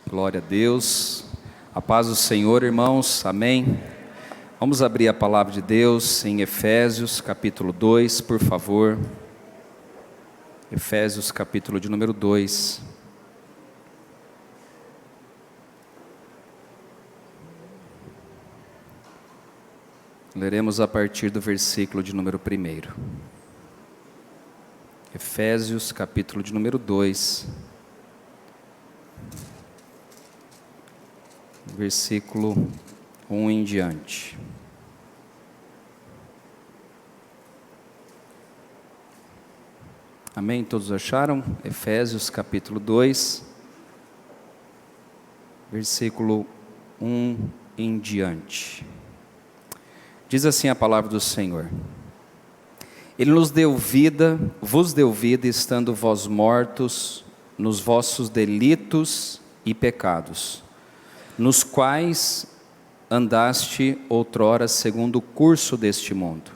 Glória a Deus, a paz do Senhor, irmãos, amém. Vamos abrir a palavra de Deus em Efésios, capítulo 2, por favor. Efésios, capítulo de número 2. Leremos a partir do versículo de número 1. Efésios, capítulo de número 2. Versículo 1 em diante. Amém? Todos acharam? Efésios capítulo 2, versículo 1 em diante. Diz assim a palavra do Senhor: Ele nos deu vida, vos deu vida, estando vós mortos nos vossos delitos e pecados, nos quais andaste outrora segundo o curso deste mundo,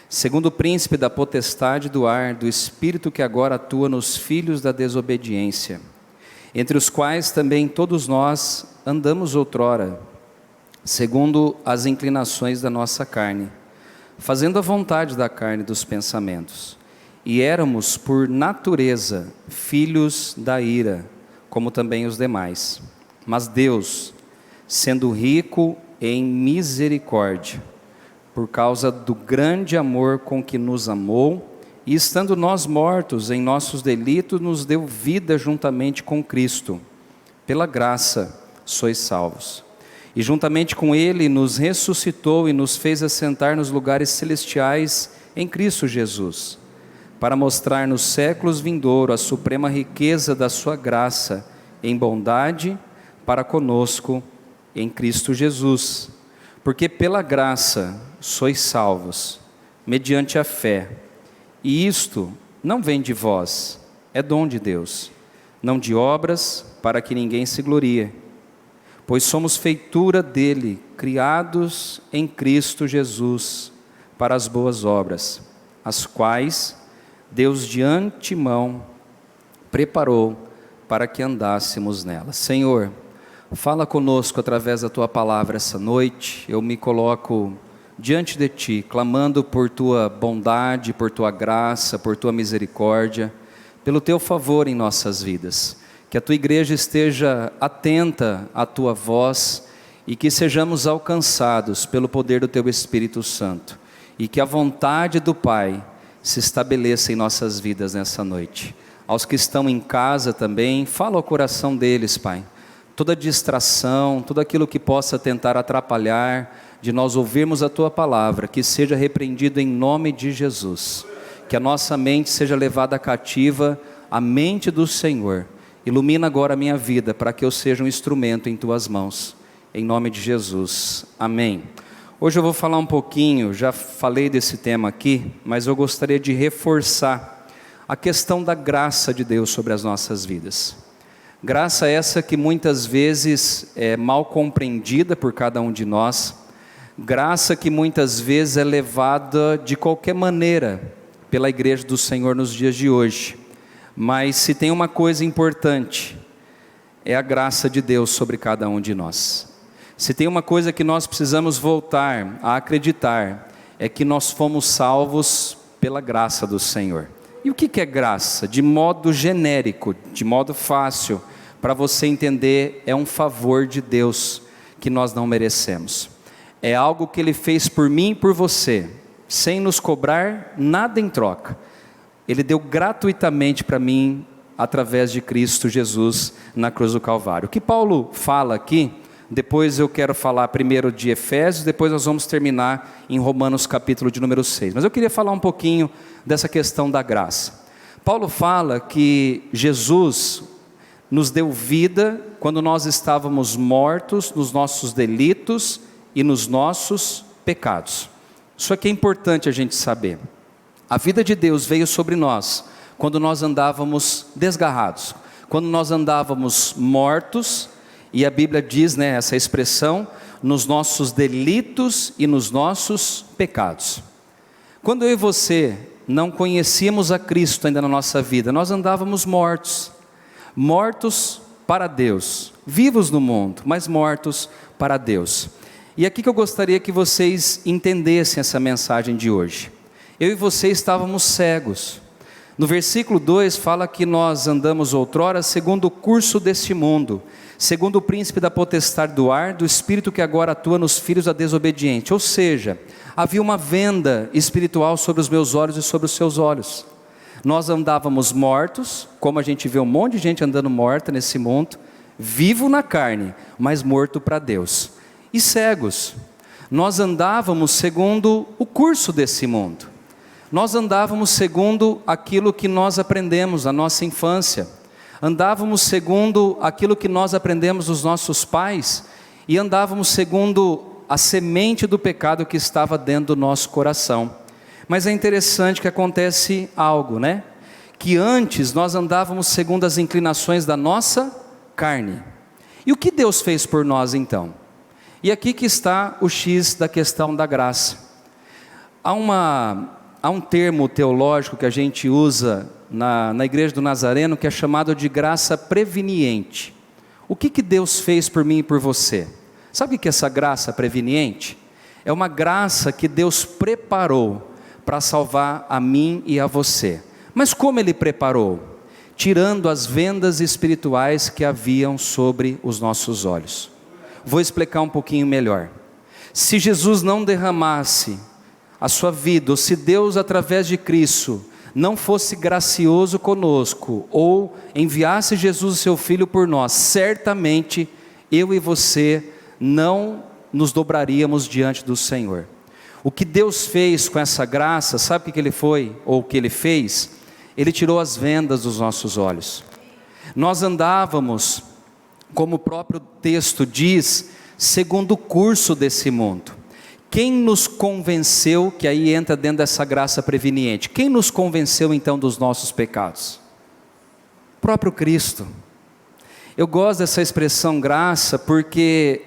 segundo o príncipe da potestade do ar, do espírito que agora atua nos filhos da desobediência, entre os quais também todos nós andamos outrora, segundo as inclinações da nossa carne, fazendo a vontade da carne e dos pensamentos, e éramos por natureza filhos da ira, como também os demais. Mas Deus, sendo rico em misericórdia, por causa do grande amor com que nos amou, e estando nós mortos em nossos delitos, nos deu vida juntamente com Cristo. Pela graça sois salvos. E juntamente com Ele nos ressuscitou e nos fez assentar nos lugares celestiais em Cristo Jesus, para mostrar nos séculos vindouros a suprema riqueza da sua graça em bondade para conosco em Cristo Jesus, porque pela graça sois salvos, mediante a fé, e isto não vem de vós, é dom de Deus, não de obras, para que ninguém se glorie, pois somos feitura dele, criados em Cristo Jesus, para as boas obras, as quais Deus de antemão preparou para que andássemos nelas. Senhor, fala conosco através da Tua palavra essa noite. Eu me coloco diante de Ti, clamando por Tua bondade, por Tua graça, por Tua misericórdia, pelo Teu favor em nossas vidas. Que a Tua igreja esteja atenta à Tua voz e que sejamos alcançados pelo poder do Teu Espírito Santo. E que a vontade do Pai se estabeleça em nossas vidas nessa noite. Aos que estão em casa também, fala ao coração deles, Pai. Toda distração, tudo aquilo que possa tentar atrapalhar de nós ouvirmos a Tua palavra, que seja repreendido em nome de Jesus. Que a nossa mente seja levada cativa à mente do Senhor. Ilumina agora a minha vida, para que eu seja um instrumento em Tuas mãos. Em nome de Jesus. Amém. Hoje eu vou falar um pouquinho, já falei desse tema aqui, mas eu gostaria de reforçar a questão da graça de Deus sobre as nossas vidas. Graça essa que muitas vezes é mal compreendida por cada um de nós, graça que muitas vezes é levada de qualquer maneira pela igreja do Senhor nos dias de hoje. Mas se tem uma coisa importante, é a graça de Deus sobre cada um de nós. Se tem uma coisa que nós precisamos voltar a acreditar, é que nós fomos salvos pela graça do Senhor. E o que é graça? De modo genérico, de modo fácil, para você entender, é um favor de Deus que nós não merecemos. É algo que Ele fez por mim e por você, sem nos cobrar nada em troca. Ele deu gratuitamente para mim, através de Cristo Jesus, na cruz do Calvário. O que Paulo fala aqui, depois eu quero falar primeiro de Efésios, depois nós vamos terminar em Romanos capítulo de número 6. Mas eu queria falar um pouquinho dessa questão da graça. Paulo fala que Jesus nos deu vida quando nós estávamos mortos nos nossos delitos e nos nossos pecados. Isso aqui é importante a gente saber. A vida de Deus veio sobre nós quando nós andávamos desgarrados, quando nós andávamos mortos, e a Bíblia diz, essa expressão, nos nossos delitos e nos nossos pecados. Quando eu e você não conhecíamos a Cristo ainda na nossa vida, nós andávamos mortos para Deus, vivos no mundo, mas mortos para Deus. E aqui que eu gostaria que vocês entendessem essa mensagem de hoje. Eu e você estávamos cegos. No versículo 2 fala que nós andamos outrora segundo o curso deste mundo, segundo o príncipe da potestade do ar, do espírito que agora atua nos filhos da desobediente. Ou seja, havia uma venda espiritual sobre os meus olhos e sobre os seus olhos. Nós andávamos mortos, como a gente vê um monte de gente andando morta nesse mundo, vivo na carne, mas morto para Deus. E cegos. Nós andávamos segundo o curso desse mundo. Nós andávamos segundo aquilo que nós aprendemos na nossa infância. Andávamos segundo aquilo que nós aprendemos dos nossos pais. E andávamos segundo a semente do pecado que estava dentro do nosso coração. Mas é interessante que acontece algo, né? Que antes nós andávamos segundo as inclinações da nossa carne. E o que Deus fez por nós então? E aqui que está o X da questão da graça. Há um termo teológico que a gente usa na Igreja do Nazareno que é chamado de graça preveniente. O que Deus fez por mim e por você? Sabe o que é essa graça preveniente? É uma graça que Deus preparou para salvar a mim e a você. Mas como Ele preparou? Tirando as vendas espirituais que haviam sobre os nossos olhos. Vou explicar um pouquinho melhor. Se Jesus não derramasse a sua vida, ou se Deus através de Cristo não fosse gracioso conosco, ou enviasse Jesus o seu Filho por nós, certamente eu e você não nos dobraríamos diante do Senhor. O que Deus fez com essa graça, sabe o que Ele foi, ou o que Ele fez? Ele tirou as vendas dos nossos olhos. Nós andávamos, como o próprio texto diz, segundo o curso desse mundo. Quem nos convenceu, que aí entra dentro dessa graça preveniente, quem nos convenceu então dos nossos pecados? O próprio Cristo. Eu gosto dessa expressão graça porque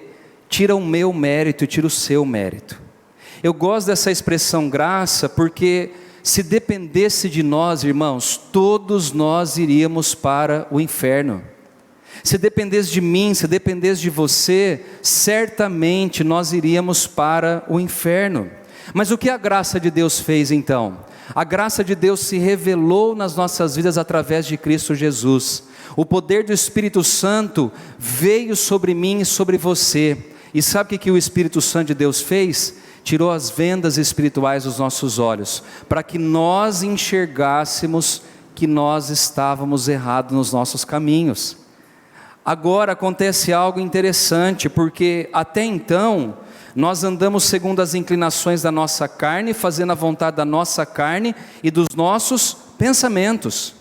tira o meu mérito e tira o seu mérito. Eu gosto dessa expressão graça porque se dependesse de nós, irmãos, todos nós iríamos para o inferno. Se dependesse de mim, se dependesse de você, certamente nós iríamos para o inferno. Mas o que a graça de Deus fez então? A graça de Deus se revelou nas nossas vidas através de Cristo Jesus. O poder do Espírito Santo veio sobre mim e sobre você. E sabe o que o Espírito Santo de Deus fez? Tirou as vendas espirituais dos nossos olhos, para que nós enxergássemos que nós estávamos errados nos nossos caminhos. Agora acontece algo interessante, porque até então, nós andamos segundo as inclinações da nossa carne, fazendo a vontade da nossa carne e dos nossos pensamentos.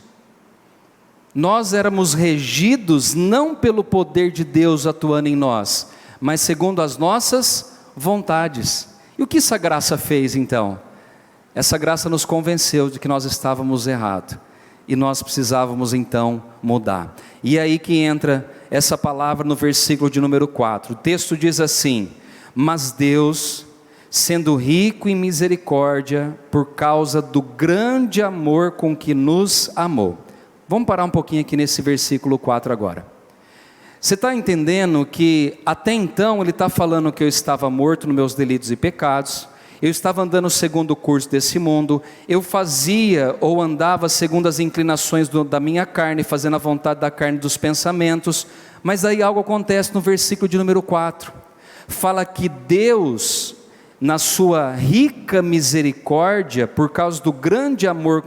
Nós éramos regidos não pelo poder de Deus atuando em nós, mas segundo as nossas vontades. E o que essa graça fez então? Essa graça nos convenceu de que nós estávamos errados. E nós precisávamos então mudar. E é aí que entra essa palavra no versículo de número 4. O texto diz assim: mas Deus, sendo rico em misericórdia, por causa do grande amor com que nos amou. Vamos parar um pouquinho aqui nesse versículo 4 agora. Você está entendendo que até então ele está falando que eu estava morto nos meus delitos e pecados, eu estava andando segundo o curso desse mundo, eu fazia ou andava segundo as inclinações da minha carne, fazendo a vontade da carne dos pensamentos, mas aí algo acontece no versículo de número 4, fala que Deus, na sua rica misericórdia, por causa do grande amor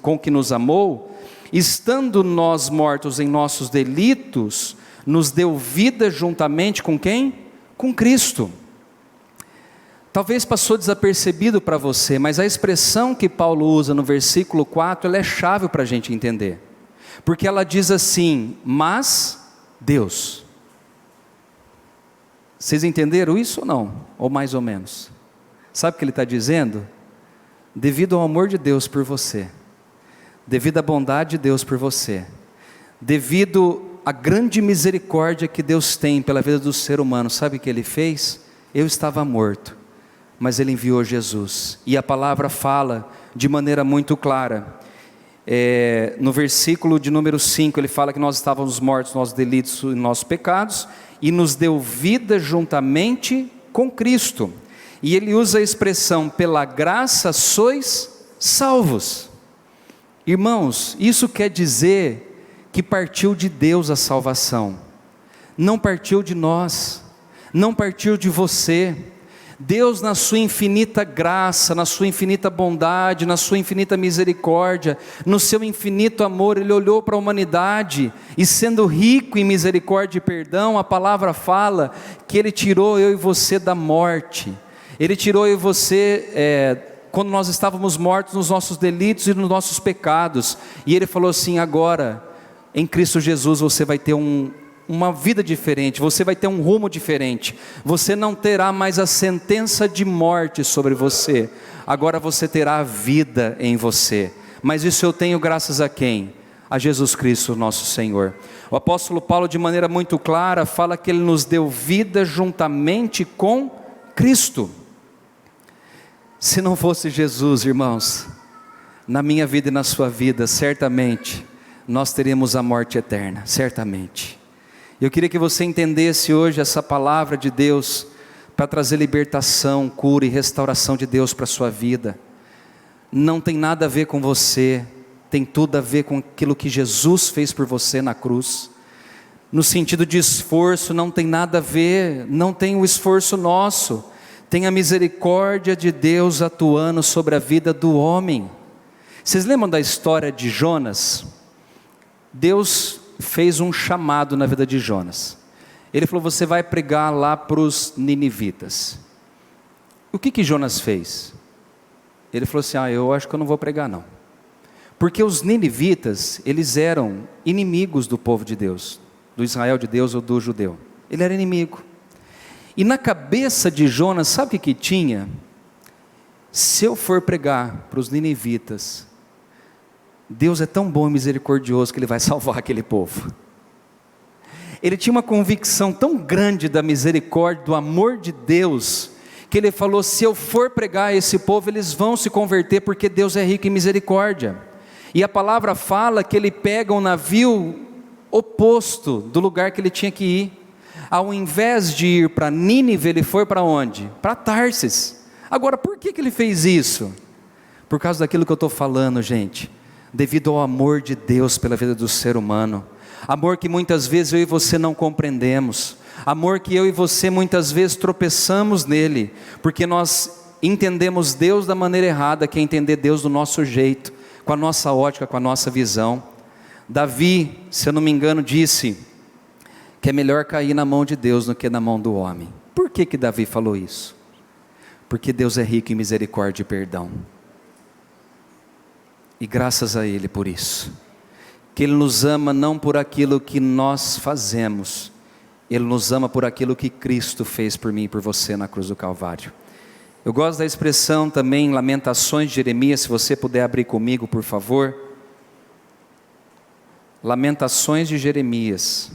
com que nos amou, estando nós mortos em nossos delitos, nos deu vida juntamente com quem? Com Cristo. Talvez passou desapercebido para você, mas a expressão que Paulo usa no versículo 4, ela é chave para a gente entender. Porque ela diz assim: mas Deus. Vocês entenderam isso ou não? Ou mais ou menos? Sabe o que ele está dizendo? Devido ao amor de Deus por você, devido à bondade de Deus por você, devido à grande misericórdia que Deus tem pela vida do ser humano, sabe o que Ele fez? Eu estava morto, mas Ele enviou Jesus, e a palavra fala de maneira muito clara, no versículo de número 5, ele fala que nós estávamos mortos nos nossos delitos e nossos pecados, e nos deu vida juntamente com Cristo. E ele usa a expressão, pela graça sois salvos. Irmãos, isso quer dizer que partiu de Deus a salvação, não partiu de nós, não partiu de você. Deus, na sua infinita graça, na sua infinita bondade, na sua infinita misericórdia, no seu infinito amor, Ele olhou para a humanidade, e sendo rico em misericórdia e perdão, a palavra fala que Ele tirou eu e você da morte. Ele tirou eu e você, quando nós estávamos mortos nos nossos delitos e nos nossos pecados, e Ele falou assim: agora, em Cristo Jesus você vai ter uma vida diferente, você vai ter um rumo diferente, você não terá mais a sentença de morte sobre você, agora você terá a vida em você. Mas isso eu tenho graças a quem? A Jesus Cristo nosso Senhor. O apóstolo Paulo, de maneira muito clara, fala que Ele nos deu vida juntamente com Cristo. Se não fosse Jesus, irmãos, na minha vida e na sua vida, certamente nós teríamos a morte eterna, certamente. Eu queria que você entendesse hoje essa palavra de Deus, para trazer libertação, cura e restauração de Deus para a sua vida. Não tem nada a ver com você, tem tudo a ver com aquilo que Jesus fez por você na cruz. No sentido de esforço, não tem nada a ver, não tem o esforço nosso, tem a misericórdia de Deus atuando sobre a vida do homem. Vocês lembram da história de Jonas? Deus fez um chamado na vida de Jonas. Ele falou: você vai pregar lá para os ninivitas. O que Jonas fez? Ele falou assim: eu acho que eu não vou pregar não. Porque os ninivitas, eles eram inimigos do povo de Deus, do Israel de Deus ou do judeu. Ele era inimigo. E na cabeça de Jonas, sabe o que tinha? Se eu for pregar para os ninivitas, Deus é tão bom e misericordioso que Ele vai salvar aquele povo. Ele tinha uma convicção tão grande da misericórdia, do amor de Deus, que ele falou: se eu for pregar a esse povo, eles vão se converter, porque Deus é rico em misericórdia. E a palavra fala que ele pega um navio oposto do lugar que ele tinha que ir. Ao invés de ir para Nínive, ele foi para onde? Para Tarsis. Agora, por que ele fez isso? Por causa daquilo que eu estou falando, gente. Devido ao amor de Deus pela vida do ser humano, amor que muitas vezes eu e você não compreendemos, amor que eu e você muitas vezes tropeçamos nele, porque nós entendemos Deus da maneira errada, que é entender Deus do nosso jeito, com a nossa ótica, com a nossa visão. Davi, se eu não me engano, disse que é melhor cair na mão de Deus do que na mão do homem. Por que Davi falou isso? Porque Deus é rico em misericórdia e perdão. E graças a Ele por isso, que Ele nos ama não por aquilo que nós fazemos, Ele nos ama por aquilo que Cristo fez por mim e por você na cruz do Calvário. Eu gosto da expressão também, Lamentações de Jeremias, se você puder abrir comigo, por favor. Lamentações de Jeremias,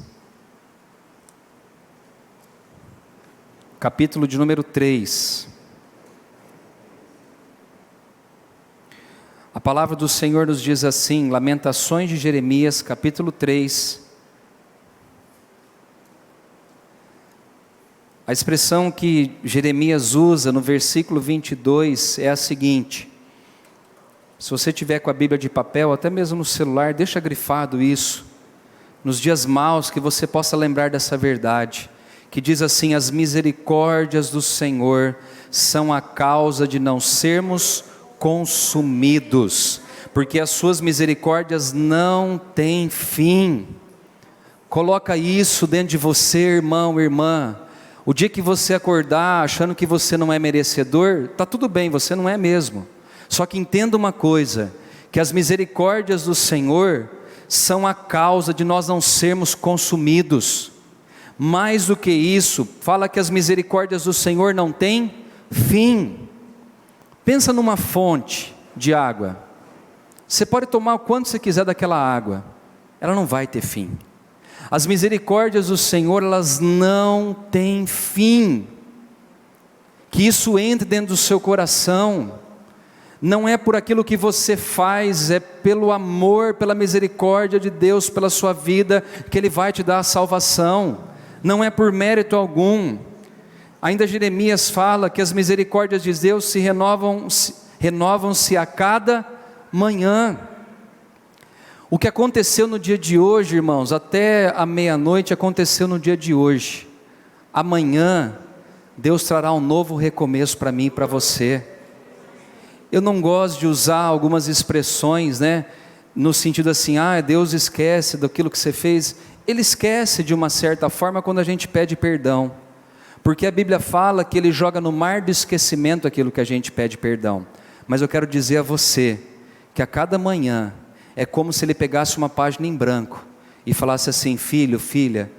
capítulo de número 3. A palavra do Senhor nos diz assim, Lamentações de Jeremias, capítulo 3. A expressão que Jeremias usa no versículo 22 é a seguinte. Se você tiver com a Bíblia de papel, até mesmo no celular, deixa grifado isso. Nos dias maus, que você possa lembrar dessa verdade. Que diz assim: as misericórdias do Senhor são a causa de não sermos consumidos, porque as suas misericórdias não têm fim. Coloca isso dentro de você, irmão, irmã. O dia que você acordar achando que você não é merecedor, está tudo bem, você não é mesmo. Só que entenda uma coisa, que as misericórdias do Senhor são a causa de nós não sermos consumidos. Mais do que isso, fala que as misericórdias do Senhor não têm fim. Pensa numa fonte de água. Você pode tomar o quanto você quiser daquela água, ela não vai ter fim. As misericórdias do Senhor, elas não têm fim. Que isso entre dentro do seu coração. não é por aquilo que você faz, é pelo amor, pela misericórdia de Deus, pela sua vida, que Ele vai te dar a salvação, não é por mérito algum. Ainda Jeremias fala que as misericórdias de Deus renovam-se a cada manhã. O que aconteceu no dia de hoje, irmãos, até a meia-noite aconteceu no dia de hoje. Amanhã, Deus trará um novo recomeço para mim e para você. Eu não gosto de usar algumas expressões, no sentido assim, Deus esquece daquilo que você fez. Ele esquece de uma certa forma quando a gente pede perdão, porque a Bíblia fala que Ele joga no mar do esquecimento aquilo que a gente pede perdão. Mas eu quero dizer a você, que a cada manhã, é como se Ele pegasse uma página em branco, e falasse assim: filho, filha,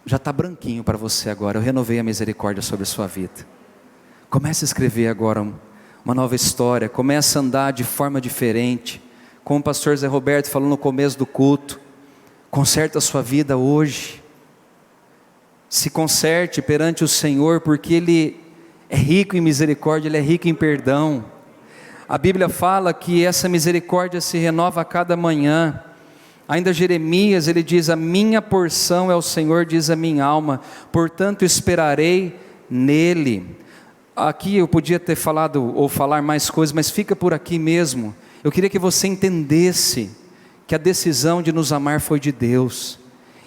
já está branquinho para você agora, eu renovei a misericórdia sobre a sua vida. Comece a escrever agora uma nova história, comece a andar de forma diferente, como o pastor Zé Roberto falou no começo do culto. Conserta a sua vida hoje, se conserte perante o Senhor, porque Ele é rico em misericórdia, Ele é rico em perdão. A Bíblia fala que essa misericórdia se renova a cada manhã. Ainda Jeremias, ele diz: a minha porção é o Senhor, diz a minha alma, portanto esperarei nele. Aqui eu podia ter falado ou falar mais coisas, mas fica por aqui mesmo. Eu queria que você entendesse que a decisão de nos amar foi de Deus,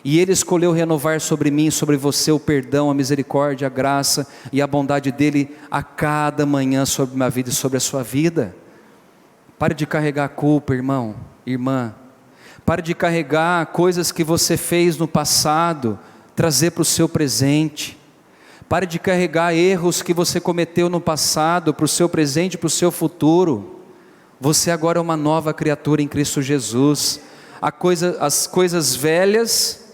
e Ele escolheu renovar sobre mim e sobre você o perdão, a misericórdia, a graça e a bondade dEle a cada manhã sobre a minha vida e sobre a sua vida. Pare de carregar a culpa, irmão, irmã. Pare de carregar coisas que você fez no passado, trazer para o seu presente. Pare de carregar erros que você cometeu no passado, para o seu presente e para o seu futuro. Você agora é uma nova criatura em Cristo Jesus. As coisas velhas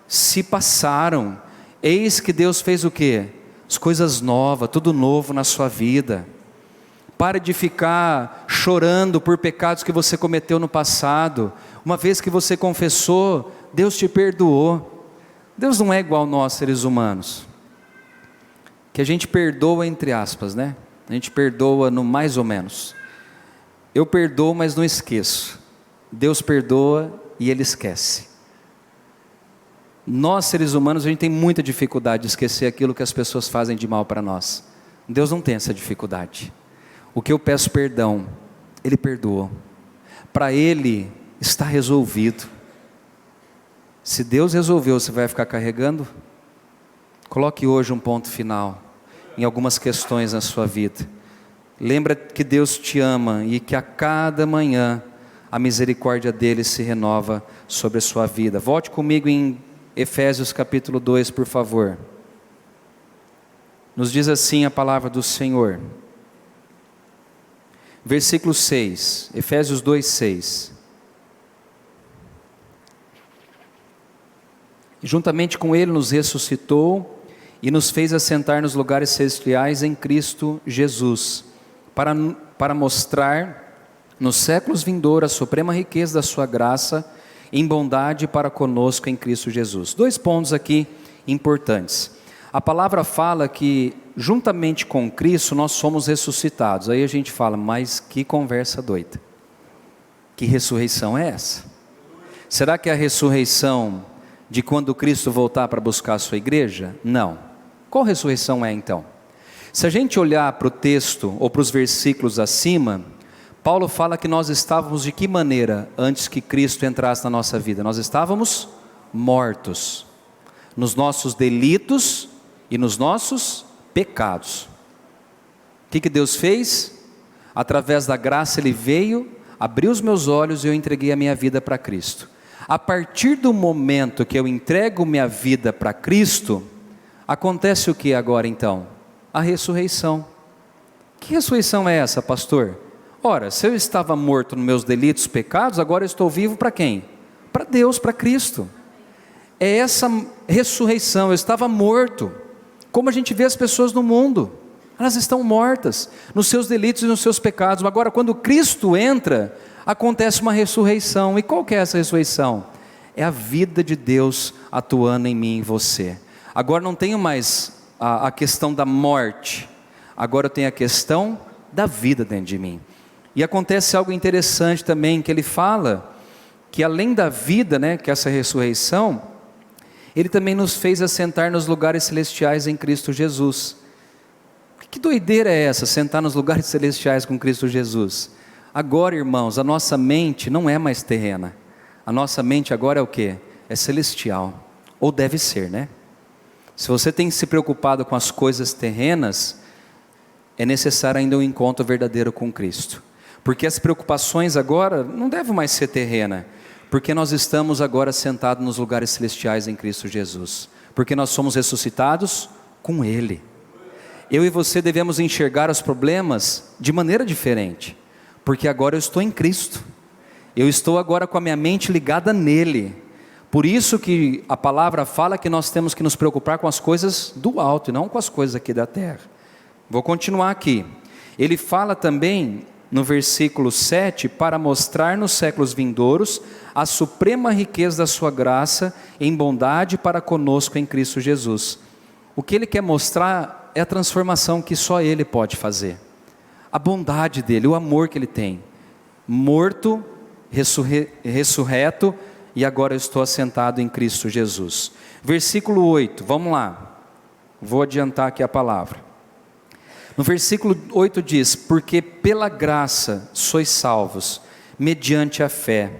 se passaram, eis que Deus fez o quê? As coisas novas, tudo novo na sua vida. Pare de ficar chorando por pecados que você cometeu no passado. Uma vez que você confessou, Deus te perdoou. Deus não é igual a nós, seres humanos, que a gente perdoa entre aspas, A gente perdoa no mais ou menos. Eu perdoo, mas não esqueço. Deus perdoa e Ele esquece. Nós, seres humanos, a gente tem muita dificuldade de esquecer aquilo que as pessoas fazem de mal para nós. Deus não tem essa dificuldade. O que eu peço perdão, Ele perdoou. Para Ele está resolvido. Se Deus resolveu, você vai ficar carregando? Coloque hoje um ponto final em algumas questões na sua vida. Lembra que Deus te ama e que a cada manhã a misericórdia dEle se renova sobre a sua vida. Volte comigo em Efésios capítulo 2, por favor. Nos diz assim a palavra do Senhor. Versículo 6, Efésios 2, 6. Juntamente com Ele nos ressuscitou e nos fez assentar nos lugares celestiais em Cristo Jesus, para mostrar nos séculos vindouros a suprema riqueza da sua graça em bondade para conosco em Cristo Jesus. 2 pontos aqui importantes. A palavra fala que juntamente com Cristo nós somos ressuscitados. Aí a gente fala, mas que conversa doida. Que ressurreição é essa? Será que é a ressurreição de quando Cristo voltar para buscar a sua igreja? Não. Qual ressurreição é então? Se a gente olhar para o texto ou para os versículos acima, Paulo fala que nós estávamos de que maneira antes que Cristo entrasse na nossa vida? Nós estávamos mortos nos nossos delitos e nos nossos pecados. O que Deus fez? Através da graça Ele veio, abriu os meus olhos e eu entreguei a minha vida para Cristo. A partir do momento que eu entrego minha vida para Cristo, acontece o que agora então? A ressurreição. Que ressurreição é essa, pastor? Ora, se eu estava morto nos meus delitos, pecados, agora eu estou vivo para quem? Para Deus, para Cristo. É essa ressurreição. Eu estava morto, como a gente vê as pessoas no mundo, elas estão mortas nos seus delitos e nos seus pecados. Agora, quando Cristo entra, acontece uma ressurreição. E qual que é essa ressurreição? É a vida de Deus atuando em mim e em você. Agora não tenho mais a questão da morte, agora eu tenho a questão da vida dentro de mim. E acontece algo interessante também, que ele fala que além da vida, né, que é essa ressurreição, ele também nos fez assentar nos lugares celestiais em Cristo Jesus. Que doideira é essa, sentar nos lugares celestiais com Cristo Jesus? Agora, irmãos, a nossa mente não é mais terrena. A nossa mente agora é o quê? É celestial. Ou deve ser, né? Se você tem se preocupado com as coisas terrenas, é necessário ainda um encontro verdadeiro com Cristo. Porque as preocupações agora não devem mais ser terrena. Porque nós estamos agora sentados nos lugares celestiais em Cristo Jesus. Porque nós somos ressuscitados com Ele. Eu e você devemos enxergar os problemas de maneira diferente. Porque agora eu estou em Cristo. Eu estou agora com a minha mente ligada nele. Por isso que a palavra fala que nós temos que nos preocupar com as coisas do alto e não com as coisas aqui da terra. Vou continuar aqui. Ele fala também no versículo 7, para mostrar nos séculos vindouros a suprema riqueza da sua graça em bondade para conosco em Cristo Jesus. O que ele quer mostrar é a transformação que só ele pode fazer. A bondade dele, o amor que ele tem. Morto, ressurreto, e agora eu estou assentado em Cristo Jesus. Versículo 8, vamos lá. Vou adiantar aqui a palavra. No versículo 8 diz: porque pela graça sois salvos, mediante a fé.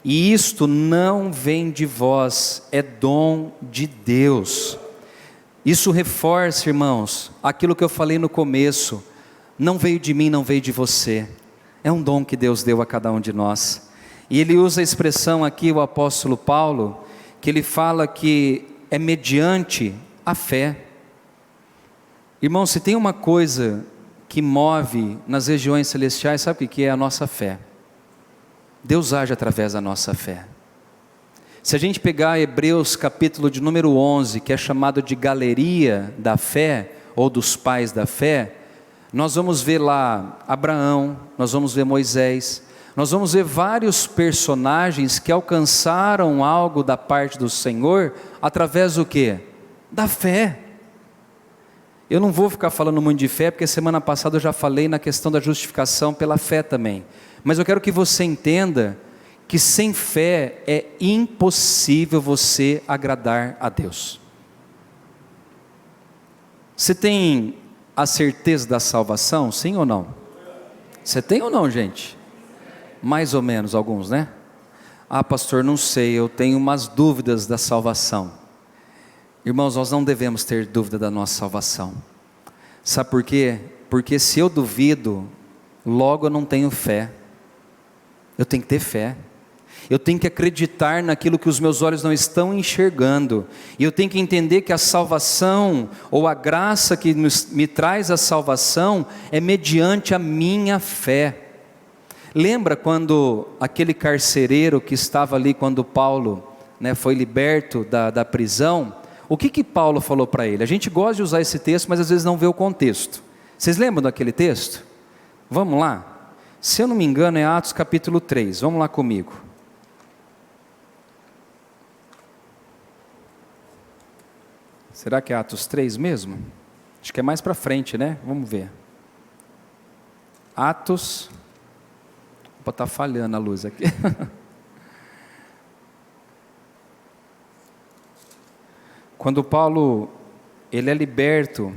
E isto não vem de vós, é dom de Deus. Isso reforça, irmãos, aquilo que eu falei no começo. Não veio de mim, não veio de você. É um dom que Deus deu a cada um de nós. E ele usa a expressão aqui, o apóstolo Paulo, que ele fala que é mediante a fé. Irmão, se tem uma coisa que move nas regiões celestiais, sabe o que é? A nossa fé. Deus age através da nossa fé. Se a gente pegar Hebreus capítulo de número 11, que é chamado de galeria da fé, ou dos pais da fé, nós vamos ver lá Abraão, nós vamos ver Moisés, nós vamos ver vários personagens que alcançaram algo da parte do Senhor, através do quê? Da fé. Eu não vou ficar falando muito de fé, porque semana passada eu já falei na questão da justificação pela fé também. Mas eu quero que você entenda que sem fé é impossível você agradar a Deus. Você tem a certeza da salvação, sim ou não? Você tem ou não, gente? Mais ou menos, alguns, né? Ah, pastor, não sei, eu tenho umas dúvidas da salvação. Irmãos, nós não devemos ter dúvida da nossa salvação. Sabe por quê? Porque se eu duvido, logo eu não tenho fé. Eu tenho que ter fé. Eu tenho que acreditar naquilo que os meus olhos não estão enxergando. E eu tenho que entender que a salvação, ou a graça que me traz a salvação, é mediante a minha fé. Lembra quando aquele carcereiro que estava ali quando Paulo, né, foi liberto da prisão? O que Paulo falou para ele? A gente gosta de usar esse texto, mas às vezes não vê o contexto. Vocês lembram daquele texto? Vamos lá. Se eu não me engano é Atos capítulo 3, vamos lá comigo. Será que é Atos 3 mesmo? Acho que é mais para frente, né? Vamos ver. Atos... Opa, está falhando a luz aqui. Quando Paulo, ele é liberto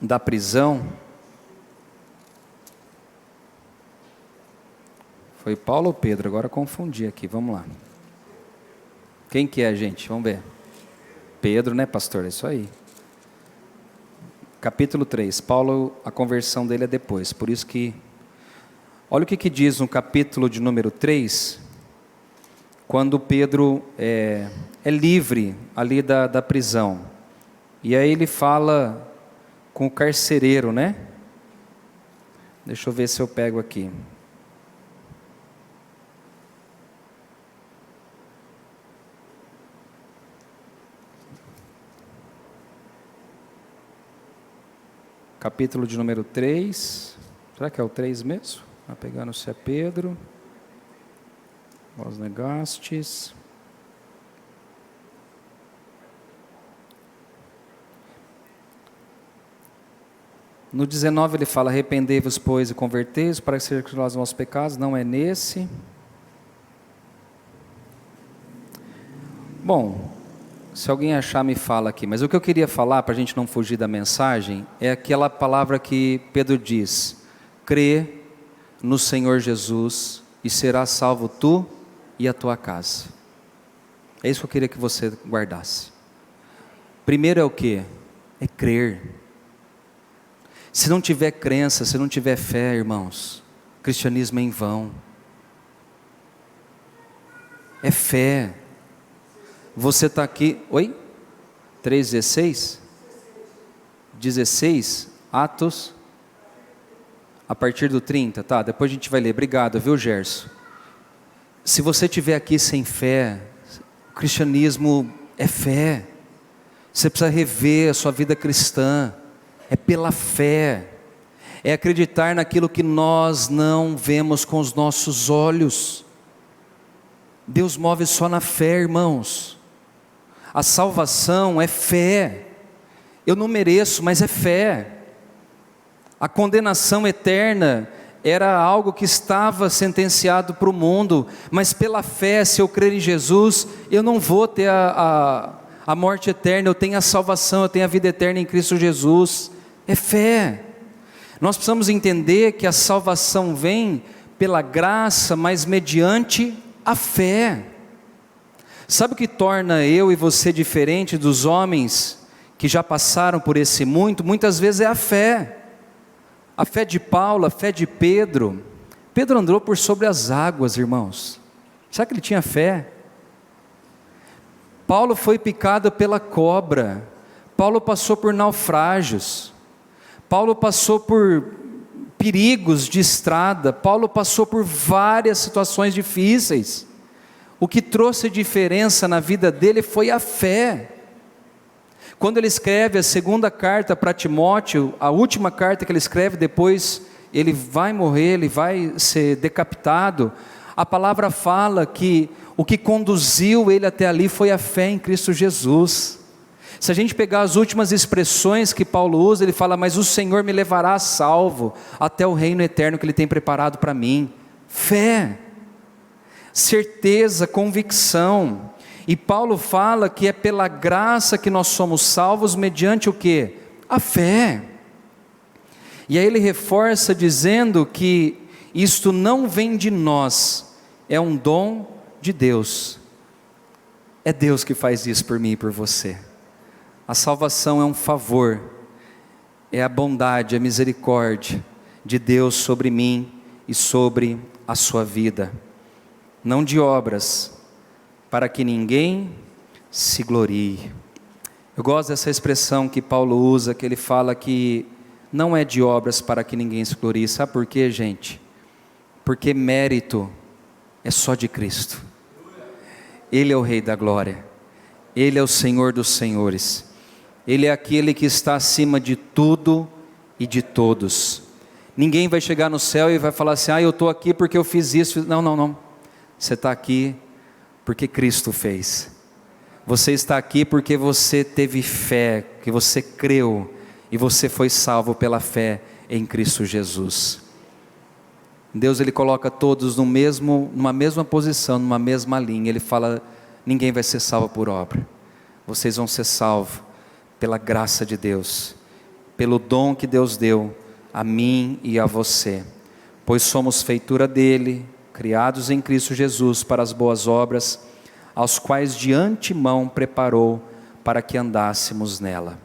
da prisão, foi Paulo ou Pedro? Agora confundi aqui, vamos lá. Quem que é, gente? Vamos ver. Pedro, né, pastor? É isso aí. Capítulo 3, Paulo, a conversão dele é depois, por isso que... Olha o que diz no capítulo de número 3, quando Pedro é livre ali da prisão. E aí ele fala com o carcereiro, né? Deixa eu ver se eu pego aqui. Capítulo de número 3. Será que é o 3 mesmo? Está pegando se é Pedro. Vós negastes. No 19 ele fala, arrependei-vos, pois, e convertei-vos, para que sejam perdoados os nossos pecados. Não é nesse. Bom, se alguém achar, me fala aqui. Mas o que eu queria falar, para a gente não fugir da mensagem, é aquela palavra que Pedro diz: crê no Senhor Jesus e serás salvo tu e a tua casa. É isso que eu queria que você guardasse. Primeiro é o quê? É crer. Se não tiver crença, se não tiver fé, irmãos, o cristianismo é em vão. É fé. Você está aqui, oi? 3,16? 16, Atos, a partir do 30, tá? Depois a gente vai ler, obrigado, viu, Gerson? Se você estiver aqui sem fé, o cristianismo é fé. Você precisa rever a sua vida cristã. É pela fé. É acreditar naquilo que nós não vemos com os nossos olhos. Deus move só na fé, irmãos. A salvação é fé. Eu não mereço, mas é fé. A condenação eterna era algo que estava sentenciado para o mundo, mas pela fé, se eu crer em Jesus, eu não vou ter a morte eterna, eu tenho a salvação, eu tenho a vida eterna em Cristo Jesus. É fé. Nós precisamos entender que a salvação vem pela graça, mas mediante a fé. Sabe o que torna eu e você diferente dos homens que já passaram por esse mundo? Muitas vezes é a fé. A fé de Paulo, a fé de Pedro. Pedro andou por sobre as águas, irmãos. Será que ele tinha fé? Paulo foi picado pela cobra. Paulo passou por naufrágios. Paulo passou por perigos de estrada. Paulo passou por várias situações difíceis. O que trouxe diferença na vida dele foi a fé. Quando ele escreve a segunda carta para Timóteo, a última carta que ele escreve, depois ele vai morrer, ele vai ser decapitado, a palavra fala que o que conduziu ele até ali foi a fé em Cristo Jesus. Se a gente pegar as últimas expressões que Paulo usa, ele fala, mas o Senhor me levará a salvo até o reino eterno que Ele tem preparado para mim. Fé, certeza, convicção. E Paulo fala que é pela graça que nós somos salvos mediante o quê? A fé. E aí ele reforça dizendo que isto não vem de nós, é um dom de Deus. É Deus que faz isso por mim e por você. A salvação é um favor, é a bondade, a misericórdia de Deus sobre mim e sobre a sua vida. Não de obras, para que ninguém se glorie. Eu gosto dessa expressão que Paulo usa, que ele fala que não é de obras para que ninguém se glorie. Sabe por quê, gente? Porque mérito é só de Cristo. Ele é o Rei da Glória. Ele é o Senhor dos Senhores. Ele é aquele que está acima de tudo e de todos. Ninguém vai chegar no céu e vai falar assim, eu estou aqui porque eu fiz isso. Não. Você está aqui porque Cristo fez. Você está aqui porque você teve fé, que você creu, e você foi salvo pela fé em Cristo Jesus. Deus, Ele coloca todos numa mesma posição, numa mesma linha. Ele fala, ninguém vai ser salvo por obra. Vocês vão ser salvos pela graça de Deus, pelo dom que Deus deu a mim e a você. Pois somos feitura dEle, criados em Cristo Jesus para as boas obras, aos quais de antemão preparou para que andássemos nela.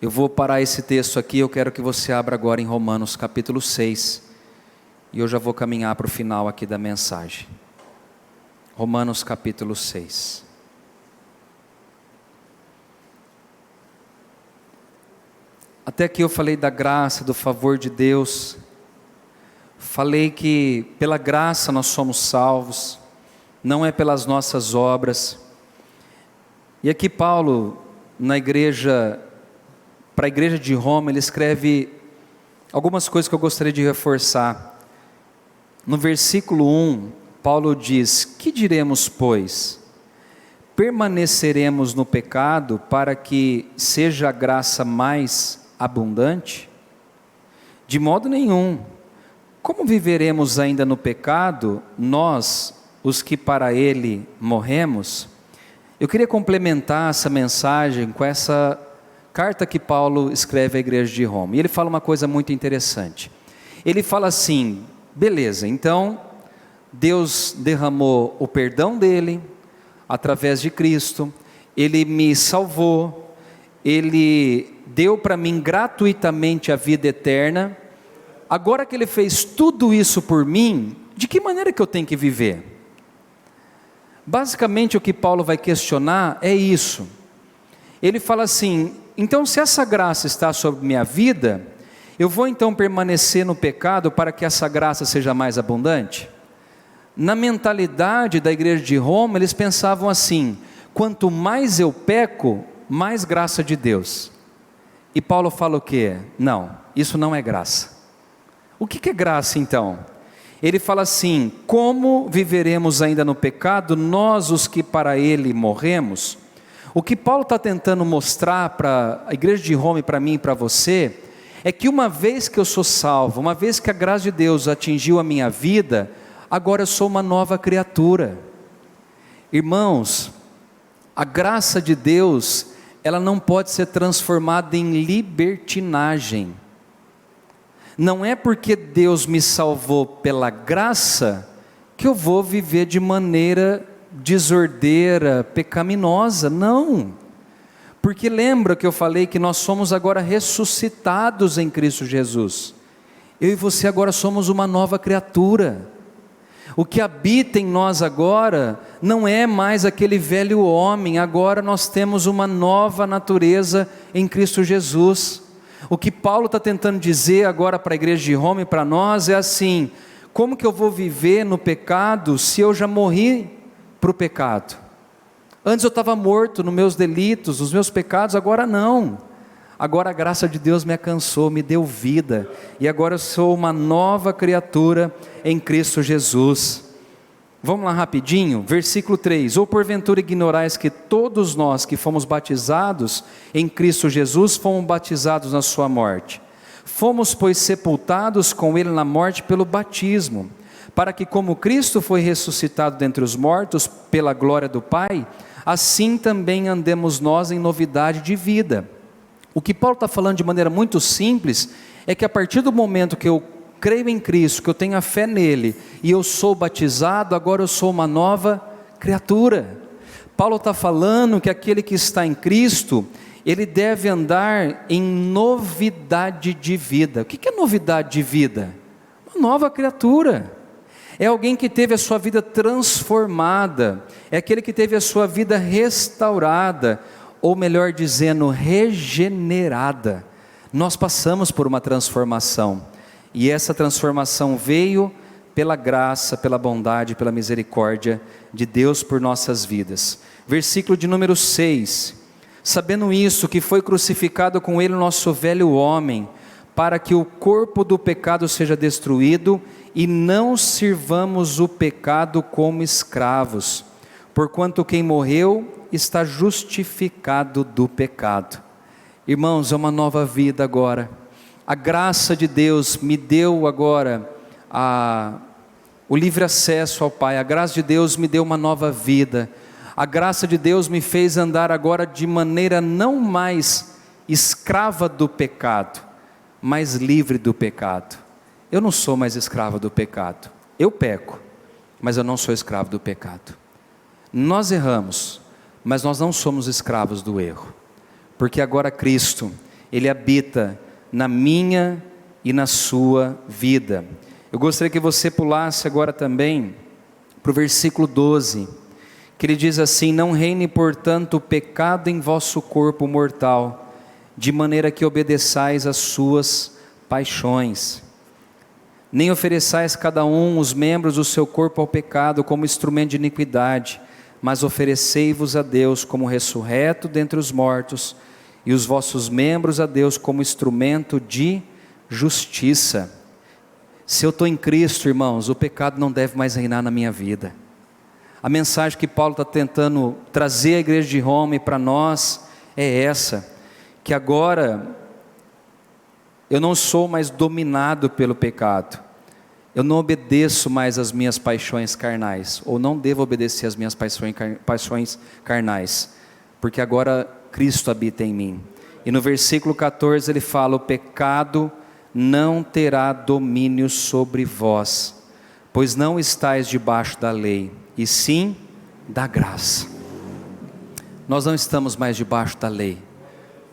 Eu vou parar esse texto aqui, eu quero que você abra agora em Romanos capítulo 6, e eu já vou caminhar para o final aqui da mensagem. Romanos capítulo 6. Até aqui eu falei da graça, do favor de Deus, falei que pela graça nós somos salvos, não é pelas nossas obras. E aqui Paulo, para a igreja de Roma, ele escreve algumas coisas que eu gostaria de reforçar. No versículo 1, Paulo diz, que diremos pois? Permaneceremos no pecado para que seja a graça mais abundante? De modo nenhum. Como viveremos ainda no pecado, nós, os que para ele morremos? Eu queria complementar essa mensagem com essa carta que Paulo escreve à igreja de Roma. E ele fala uma coisa muito interessante. Ele fala assim: beleza, então Deus derramou o perdão dele através de Cristo, ele me salvou, ele deu para mim gratuitamente a vida eterna. Agora que ele fez tudo isso por mim, de que maneira que eu tenho que viver? Basicamente o que Paulo vai questionar é isso. Ele fala assim: então se essa graça está sobre minha vida, eu vou então permanecer no pecado para que essa graça seja mais abundante? Na mentalidade da igreja de Roma, eles pensavam assim: quanto mais eu peco, mais graça de Deus. E Paulo fala o quê? Não, isso não é graça. O que é graça então? Ele fala assim: como viveremos ainda no pecado, nós os que para ele morremos? O que Paulo está tentando mostrar para a igreja de Roma e para mim e para você, é que uma vez que eu sou salvo, uma vez que a graça de Deus atingiu a minha vida, agora eu sou uma nova criatura. Irmãos, a graça de Deus, ela não pode ser transformada em libertinagem. Não é porque Deus me salvou pela graça, que eu vou viver de maneira desordeira, pecaminosa, não. Porque lembra que eu falei que nós somos agora ressuscitados em Cristo Jesus. Eu e você agora somos uma nova criatura. O que habita em nós agora não é mais aquele velho homem, agora nós temos uma nova natureza em Cristo Jesus. O que Paulo está tentando dizer agora para a igreja de Roma e para nós é assim: como que eu vou viver no pecado se eu já morri para o pecado? Antes eu estava morto nos meus delitos, nos meus pecados, agora não. Agora a graça de Deus me alcançou, me deu vida, e agora eu sou uma nova criatura em Cristo Jesus. Vamos lá rapidinho, versículo 3: ou porventura ignorais que todos nós que fomos batizados em Cristo Jesus, fomos batizados na sua morte? Fomos pois sepultados com ele na morte pelo batismo, para que como Cristo foi ressuscitado dentre os mortos pela glória do Pai, assim também andemos nós em novidade de vida. O que Paulo está falando de maneira muito simples, é que a partir do momento que eu creio em Cristo, que eu tenho a fé nele, e eu sou batizado, agora eu sou uma nova criatura. Paulo está falando que aquele que está em Cristo, ele deve andar em novidade de vida. O que é novidade de vida? Uma nova criatura. É alguém que teve a sua vida transformada, é aquele que teve a sua vida restaurada, ou melhor dizendo, regenerada. Nós passamos por uma transformação, e essa transformação veio pela graça, pela bondade, pela misericórdia de Deus por nossas vidas. Versículo de número 6: sabendo isso, que foi crucificado com ele o nosso velho homem, para que o corpo do pecado seja destruído, e não sirvamos o pecado como escravos, porquanto quem morreu está justificado do pecado. Irmãos, é uma nova vida agora. A graça de Deus me deu agora o livre acesso ao Pai. A graça de Deus me deu uma nova vida. A graça de Deus me fez andar agora de maneira não mais escrava do pecado, mas livre do pecado. Eu não sou mais escravo do pecado. Eu peco, mas eu não sou escravo do pecado. Nós erramos, mas nós não somos escravos do erro, porque agora Cristo, Ele habita na minha e na sua vida. Eu gostaria que você pulasse agora também para o versículo 12, que ele diz assim: não reine portanto o pecado em vosso corpo mortal, de maneira que obedeçais às suas paixões. Nem ofereçais cada um os membros do seu corpo ao pecado como instrumento de iniquidade, mas oferecei-vos a Deus como ressurreto dentre os mortos, e os vossos membros a Deus como instrumento de justiça. Se eu estou em Cristo, irmãos, o pecado não deve mais reinar na minha vida. A mensagem que Paulo está tentando trazer à igreja de Roma e para nós é essa, que agora Eu não sou mais dominado pelo pecado. Eu não obedeço mais às minhas paixões carnais, ou não devo obedecer às minhas paixões carnais, porque agora Cristo habita em mim. E no versículo 14 ele fala: o pecado não terá domínio sobre vós, pois não estáis debaixo da lei, e sim da graça. Nós não estamos mais debaixo da lei,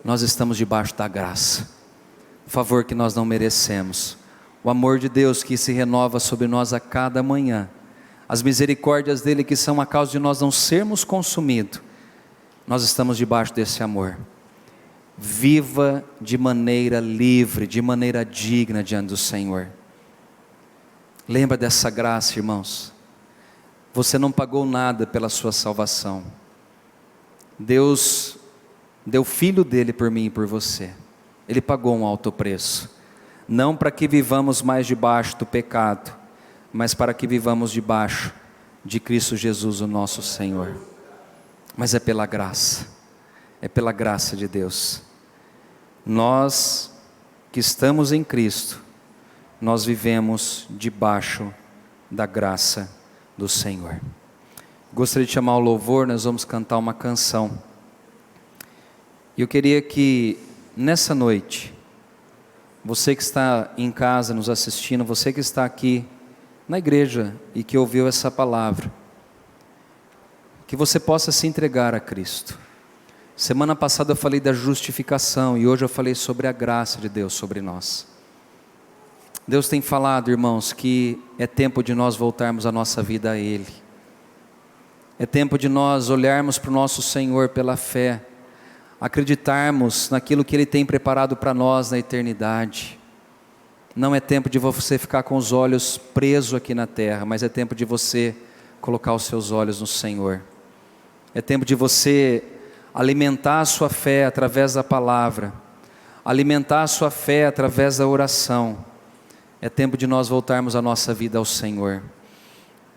nós estamos debaixo da graça. Favor que nós não merecemos, o amor de Deus que se renova sobre nós a cada manhã, as misericórdias dele que são a causa de nós não sermos consumidos. Nós estamos debaixo desse amor. Viva de maneira livre, de maneira digna diante do Senhor. Lembra dessa graça, irmãos. Você não pagou nada pela sua salvação. Deus deu o Filho dele por mim e por você. Ele pagou um alto preço, não para que vivamos mais debaixo do pecado, mas para que vivamos debaixo de Cristo Jesus, o nosso Senhor. Mas é pela graça de Deus. Nós que estamos em Cristo, nós vivemos debaixo da graça do Senhor. Gostaria de chamar o louvor, nós vamos cantar uma canção. E eu queria que nessa noite, você que está em casa nos assistindo, você que está aqui na igreja e que ouviu essa palavra, que você possa se entregar a Cristo. Semana passada eu falei da justificação e hoje eu falei sobre a graça de Deus sobre nós. Deus tem falado, irmãos, que é tempo de nós voltarmos a nossa vida a Ele. É tempo de nós olharmos para o nosso Senhor pela fé, acreditarmos naquilo que Ele tem preparado para nós na eternidade. Não é tempo de você ficar com os olhos presos aqui na terra, mas é tempo de você colocar os seus olhos no Senhor. É tempo de você alimentar a sua fé através da palavra, alimentar a sua fé através da oração. É tempo de nós voltarmos a nossa vida ao Senhor.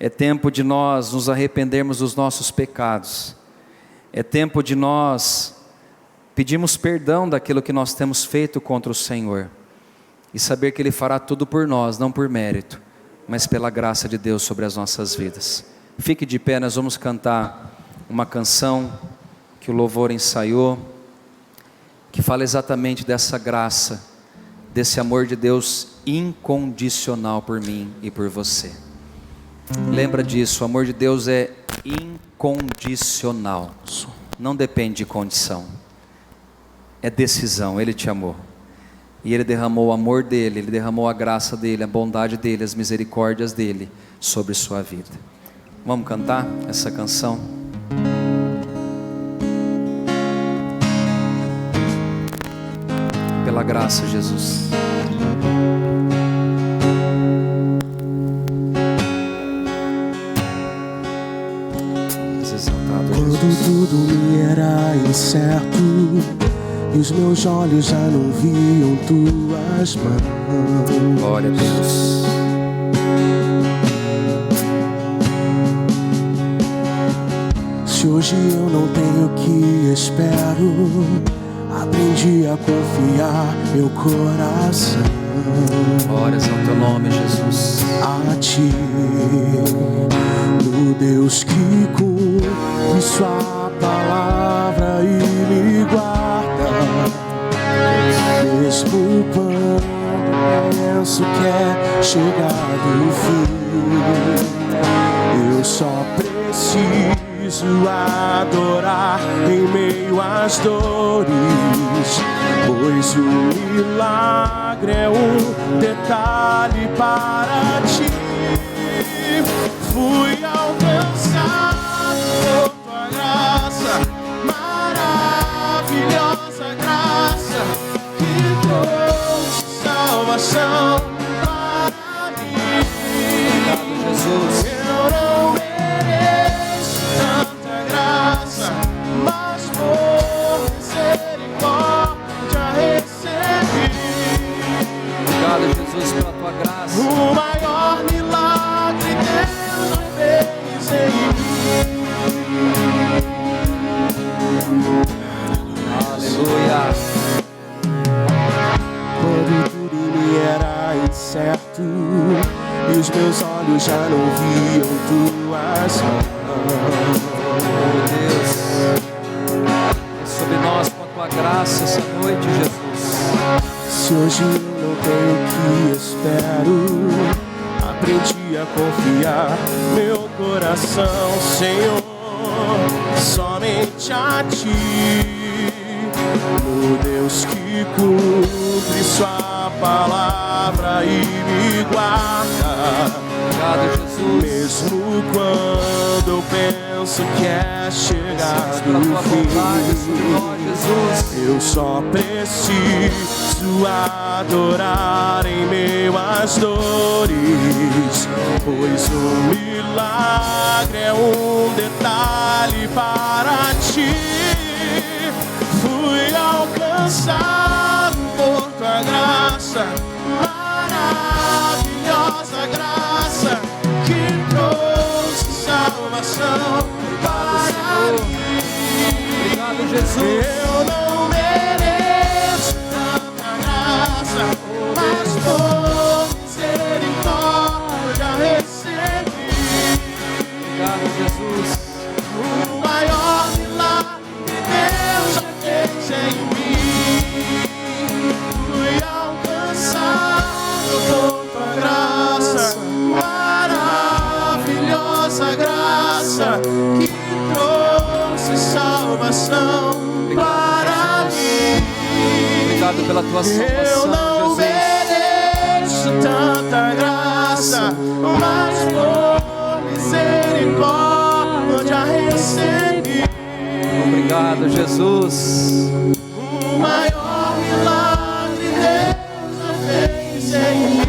É tempo de nós nos arrependermos dos nossos pecados. É tempo de nós pedirmos perdão daquilo que nós temos feito contra o Senhor. E saber que Ele fará tudo por nós, não por mérito, mas pela graça de Deus sobre as nossas vidas. Fique de pé, nós vamos cantar uma canção que o louvor ensaiou, que fala exatamente dessa graça, desse amor de Deus incondicional por mim e por você. Lembra disso, o amor de Deus é incondicional, não depende de condição, é decisão. Ele te amou, e Ele derramou o amor dEle, Ele derramou a graça dEle, a bondade dEle, as misericórdias dEle sobre sua vida. Vamos cantar essa canção? Pela graça, Jesus. Quando tudo me era incerto e os meus olhos já não viam tuas mãos. Glória a Deus. Se hoje eu não tenho o que espero, aprendi a confiar meu coração. Glórias ao teu nome, Jesus. A ti, no Deus que cumpre sua palavra e me guarda, mesmo quando penso que é chegado o fim. Eu só preciso adorar em meio às dores, pois o milagre é um detalhe para ti. Fui alcançado por tua graça, maravilhosa graça, que trouxe salvação para mim. Obrigado, Jesus. Eu não mereço tanta graça, mas por misericórdia recebi. Obrigado, Jesus, pela tua graça. O maior milagre Deus fez em mim. Aleluia. Quando incerto e os meus olhos já não viam tuas mãos. Oh Deus, é sobre nós com a tua graça essa noite, Jesus. Se hoje eu não tenho o que espero, aprendi a confiar meu coração, Senhor, somente a Ti, o Deus que cumpre Sua palavra e me guarda. Obrigado, Jesus. Mesmo quando eu penso que é chegado o fim, eu só preciso adorar em meio às dores, pois o milagre é um detalhe para Ti. Fui alcançado por Tua graça, maravilhosa graça que trouxe salvação para mim. Obrigado, Jesus. Eu não mereço tanta graça, mas por misericórdia recebi. Obrigado, Jesus. O maior milagre que Deus já fez em mim. Fui alcançado por Tua graça, maravilhosa graça que trouxe salvação para mim. Obrigado pela tua Eu não salvação, Jesus. mereço tanta graça, mas por misericórdia recebi. Obrigado, Jesus. O maior milagre Deus já fez em mim.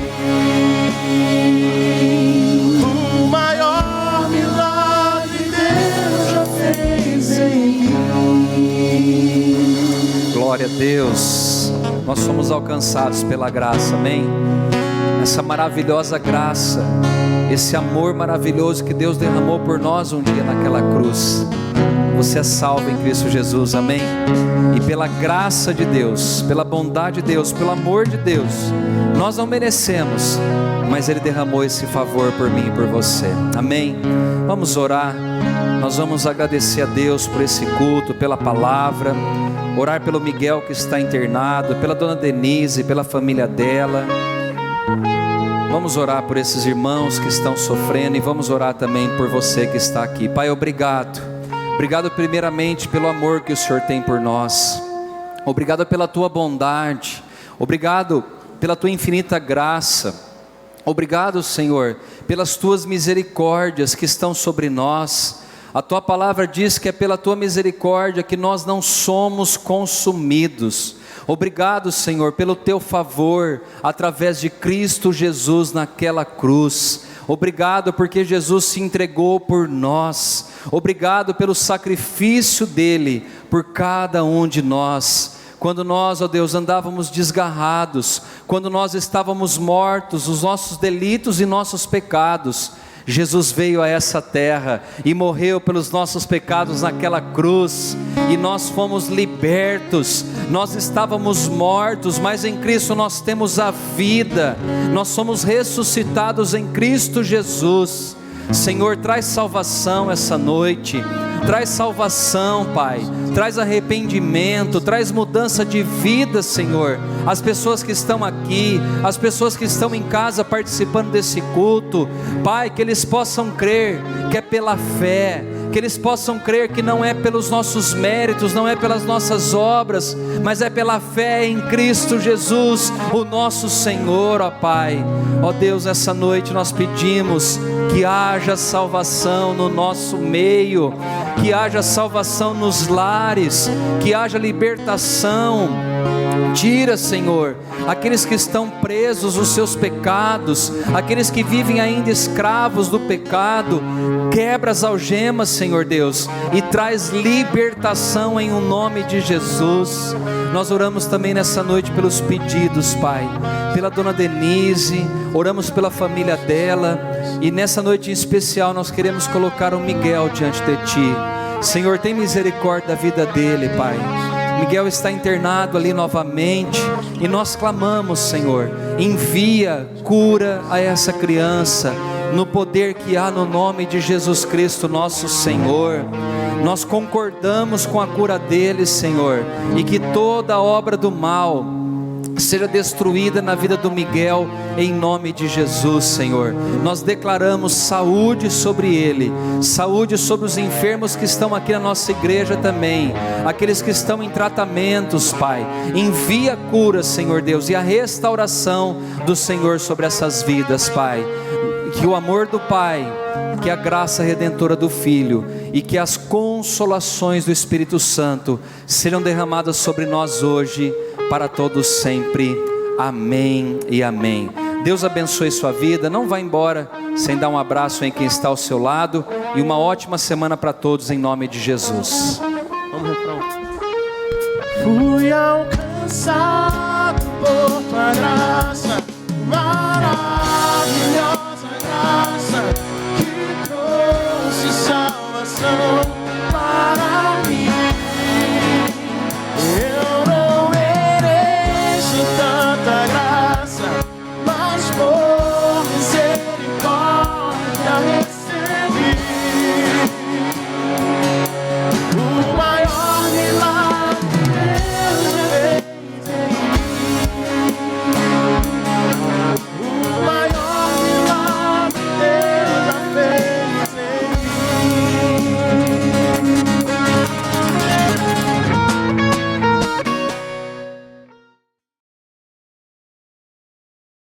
O maior milagre Deus já fez em mim. Glória a Deus. Nós somos alcançados pela graça, amém? Essa maravilhosa graça, esse amor maravilhoso que Deus derramou por nós um dia naquela cruz. Você é salvo em Cristo Jesus, amém? E pela graça de Deus, pela bondade de Deus, pelo amor de Deus, nós não merecemos, mas Ele derramou esse favor por mim e por você, amém? Vamos orar, nós vamos agradecer a Deus por esse culto, pela palavra, orar pelo Miguel que está internado, pela dona Denise, pela família dela. Vamos orar por esses irmãos que estão sofrendo e vamos orar também por você que está aqui. Pai, obrigado. Obrigado primeiramente pelo amor que o Senhor tem por nós. Obrigado pela Tua bondade. Obrigado pela Tua infinita graça. Obrigado, Senhor, pelas Tuas misericórdias que estão sobre nós. A Tua palavra diz que é pela Tua misericórdia que nós não somos consumidos. Obrigado, Senhor, pelo Teu favor através de Cristo Jesus naquela cruz. Obrigado porque Jesus se entregou por nós. Obrigado pelo sacrifício dele por cada um de nós. Quando nós, ó Deus, andávamos desgarrados, quando nós estávamos mortos, os nossos delitos e nossos pecados, Jesus veio a essa terra e morreu pelos nossos pecados naquela cruz, e nós fomos libertos. Nós estávamos mortos, mas em Cristo nós temos a vida, nós somos ressuscitados em Cristo Jesus. Senhor, traz salvação essa noite, traz salvação, Pai, traz arrependimento, traz mudança de vida, Senhor. As pessoas que estão aqui, as pessoas que estão em casa participando desse culto, Pai, que eles possam crer que é pela fé, que eles possam crer que não é pelos nossos méritos, não é pelas nossas obras, mas é pela fé em Cristo Jesus, o nosso Senhor, ó Pai. Ó Deus, essa noite nós pedimos que haja salvação no nosso meio, que haja salvação nos lares, que haja libertação. Tira, Senhor, aqueles que estão presos os seus pecados, aqueles que vivem ainda escravos do pecado. Quebra as algemas, Senhor Deus, e traz libertação em o nome de Jesus. Nós oramos também nessa noite pelos pedidos, Pai, pela dona Denise, oramos pela família dela, e nessa noite em especial nós queremos colocar o Miguel diante de Ti. Senhor, tem misericórdia da vida dele, Pai. Miguel está internado ali novamente, e nós clamamos, Senhor, envia cura a essa criança, no poder que há no nome de Jesus Cristo, nosso Senhor. Nós concordamos com a cura dele, Senhor, e que toda obra do mal seja destruída na vida do Miguel, em nome de Jesus, Senhor. Nós declaramos saúde sobre ele, saúde sobre os enfermos que estão aqui na nossa igreja também, aqueles que estão em tratamentos, Pai. Envia cura, Senhor Deus, e a restauração do Senhor sobre essas vidas, Pai. Que o amor do Pai, que a graça redentora do Filho e que as consolações do Espírito Santo sejam derramadas sobre nós hoje, para todos sempre. Amém e amém. Deus abençoe sua vida. Não vá embora sem dar um abraço em quem está ao seu lado, e uma ótima semana para todos, em nome de Jesus. Vamos refrão. Fui alcançado por tua graça, maravilhosa graça que trouxe salvação.